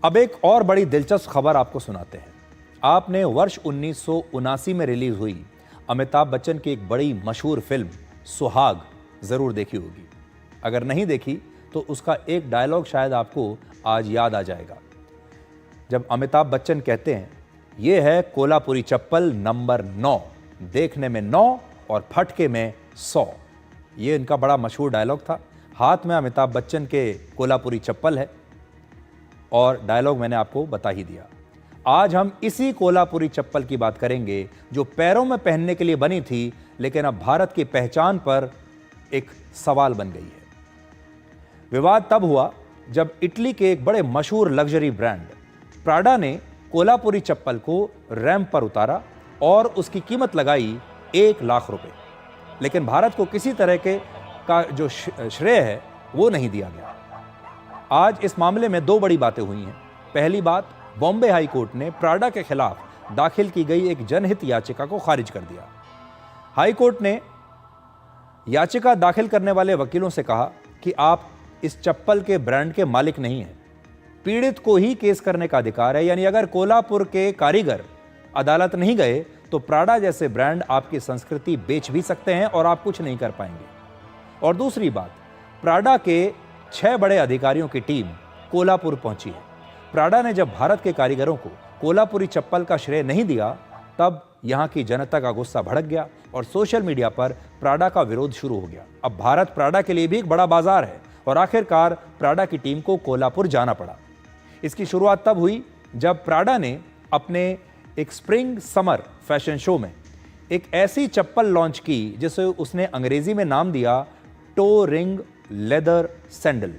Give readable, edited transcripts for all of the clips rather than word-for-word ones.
अब एक और बड़ी दिलचस्प खबर आपको सुनाते हैं। आपने वर्ष 1979 में रिलीज हुई अमिताभ बच्चन की एक बड़ी मशहूर फिल्म सुहाग जरूर देखी होगी। अगर नहीं देखी तो उसका एक डायलॉग शायद आपको आज याद आ जाएगा, जब अमिताभ बच्चन कहते हैं, ये है कोल्हापुरी चप्पल नंबर 9, देखने में 9 और फटके में 100। ये इनका बड़ा मशहूर डायलॉग था। हाथ में अमिताभ बच्चन के कोल्हापुरी चप्पल है और डायलॉग मैंने आपको बता ही दिया। आज हम इसी कोल्हापुरी चप्पल की बात करेंगे जो पैरों में पहनने के लिए बनी थी, लेकिन अब भारत की पहचान पर एक सवाल बन गई है। विवाद तब हुआ जब इटली के एक बड़े मशहूर लग्जरी ब्रांड प्राडा ने कोल्हापुरी चप्पल को रैंप पर उतारा और उसकी कीमत लगाई 1 लाख रुपए, लेकिन भारत को किसी तरह का जो श्रेय है वो नहीं दिया गया। आज इस मामले में 2 बड़ी बातें हुई हैं। पहली बात, बॉम्बे हाई कोर्ट ने प्राडा के खिलाफ दाखिल की गई एक जनहित याचिका को खारिज कर दिया। हाई कोर्ट ने याचिका दाखिल करने वाले वकीलों से कहा कि आप इस चप्पल के ब्रांड के मालिक नहीं हैं, पीड़ित को ही केस करने का अधिकार है। यानी अगर कोल्हापुर के कारीगर अदालत नहीं गए तो प्राडा जैसे ब्रांड आपकी संस्कृति बेच भी सकते हैं और आप कुछ नहीं कर पाएंगे। और दूसरी बात, प्राडा के 6 बड़े अधिकारियों की टीम कोल्हापुर पहुंची है। प्राडा ने जब भारत के कारीगरों को कोल्हापुरी चप्पल का श्रेय नहीं दिया, तब यहां की जनता का गुस्सा भड़क गया और सोशल मीडिया पर प्राडा का विरोध शुरू हो गया। अब भारत प्राडा के लिए भी एक बड़ा बाजार है और आखिरकार प्राडा की टीम को कोल्हापुर जाना पड़ा। इसकी शुरुआत तब हुई जब प्राडा ने अपने एक स्प्रिंग समर फैशन शो में एक ऐसी चप्पल लॉन्च की जिसे उसने अंग्रेजी में नाम दिया टो रिंग लेदर सैंडल।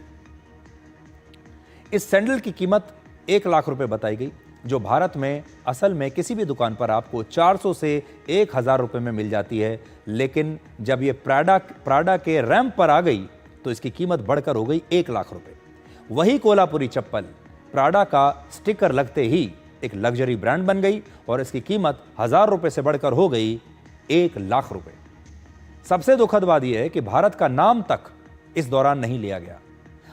इस सैंडल की कीमत 1 लाख रुपए बताई गई, जो भारत में असल में किसी भी दुकान पर आपको 400 से 1000 रुपए में मिल जाती है। लेकिन जब ये प्राडा के रैंप पर आ गई तो इसकी कीमत बढ़कर हो गई 1 लाख रुपए। वही कोल्हापुरी चप्पल प्राडा का स्टिकर लगते ही एक लग्जरी ब्रांड बन गई और इसकी कीमत 1000 रुपए से बढ़कर हो गई 1 लाख रुपए। सबसे दुखद बात यह है कि भारत का नाम तक इस दौरान नहीं लिया गया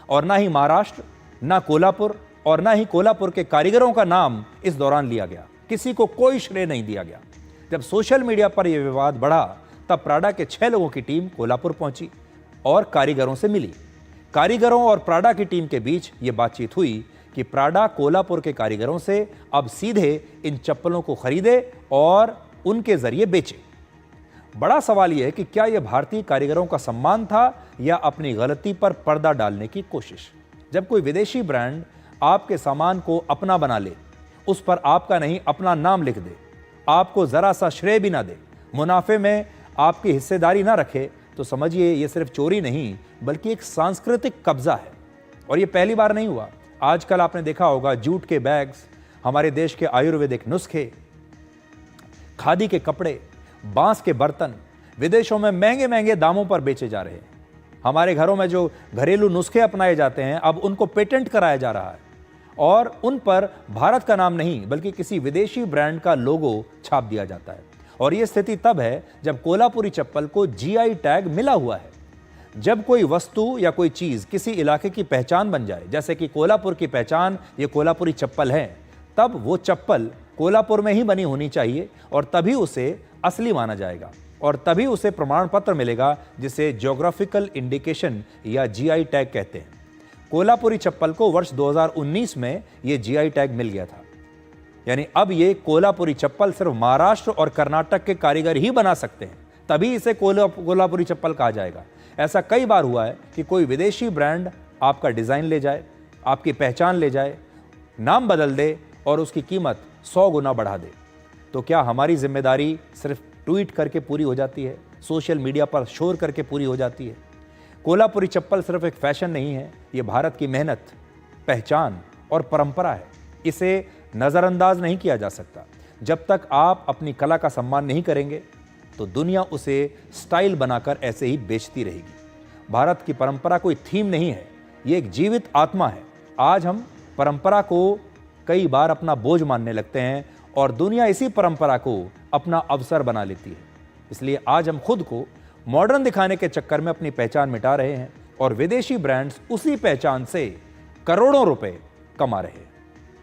और ना ही महाराष्ट्र, ना कोल्हापुर और ना ही कोल्हापुर के कारीगरों का नाम इस दौरान लिया गया। किसी को कोई श्रेय नहीं दिया गया। जब सोशल मीडिया पर यह विवाद बढ़ा तब प्राडा के 6 लोगों की टीम कोल्हापुर पहुंची और कारीगरों से मिली। कारीगरों और प्राडा की टीम के बीच यह बातचीत हुई कि प्राडा कोल्हापुर के कारीगरों से अब सीधे इन चप्पलों को खरीदे और उनके जरिए बेचे। बड़ा सवाल यह है कि क्या यह भारतीय कारीगरों का सम्मान था या अपनी गलती पर पर्दा डालने की कोशिश। जब कोई विदेशी ब्रांड आपके सामान को अपना बना ले, उस पर आपका नहीं अपना नाम लिख दे, आपको जरा सा श्रेय भी ना दे, मुनाफे में आपकी हिस्सेदारी ना रखे, तो समझिए यह सिर्फ चोरी नहीं बल्कि एक सांस्कृतिक कब्जा है। और यह पहली बार नहीं हुआ। आजकल आपने देखा होगा जूट के बैग्स, हमारे देश के आयुर्वेदिक नुस्खे, खादी के कपड़े, बांस के बर्तन विदेशों में महंगे महंगे दामों पर बेचे जा रहे हैं। हमारे घरों में जो घरेलू नुस्खे अपनाए जाते हैं अब उनको पेटेंट कराया जा रहा है और उन पर भारत का नाम नहीं बल्कि किसी विदेशी ब्रांड का लोगो छाप दिया जाता है। और यह स्थिति तब है जब कोल्हापुरी चप्पल को जीआई टैग मिला हुआ है। जब कोई वस्तु या कोई चीज किसी इलाके की पहचान बन जाए, जैसे कि कोल्हापुर की पहचान ये कोल्हापुरी चप्पल है, तब वो चप्पल कोल्हापुर में ही बनी होनी चाहिए और तभी उसे असली माना जाएगा और तभी उसे प्रमाण पत्र मिलेगा जिसे ज्योग्राफिकल इंडिकेशन या जीआई टैग कहते हैं। कोल्हापुरी चप्पल को वर्ष 2019 में यह जीआई टैग मिल गया था। यानी अब ये कोल्हापुरी चप्पल सिर्फ महाराष्ट्र और कर्नाटक के कारीगर ही बना सकते हैं, तभी इसे कोल्हापुरी चप्पल कहा जाएगा। ऐसा कई बार हुआ है कि कोई विदेशी ब्रांड आपका डिजाइन ले जाए, आपकी पहचान ले जाए, नाम बदल दे और उसकी कीमत 100 गुना बढ़ा दे। तो क्या हमारी जिम्मेदारी सिर्फ ट्वीट करके पूरी हो जाती है, सोशल मीडिया पर शोर करके पूरी हो जाती है? कोल्हापुरी चप्पल सिर्फ एक फैशन नहीं है, ये भारत की मेहनत, पहचान और परंपरा है। इसे नज़रअंदाज नहीं किया जा सकता। जब तक आप अपनी कला का सम्मान नहीं करेंगे तो दुनिया उसे स्टाइल बनाकर ऐसे ही बेचती रहेगी। भारत की परंपरा कोई थीम नहीं है, ये एक जीवित आत्मा है। आज हम परंपरा को कई बार अपना बोझ मानने लगते हैं और दुनिया इसी परंपरा को अपना अवसर बना लेती है। इसलिए आज हम खुद को मॉडर्न दिखाने के चक्कर में अपनी पहचान मिटा रहे हैं और विदेशी ब्रांड्स उसी पहचान से करोड़ों रुपए कमा रहे हैं।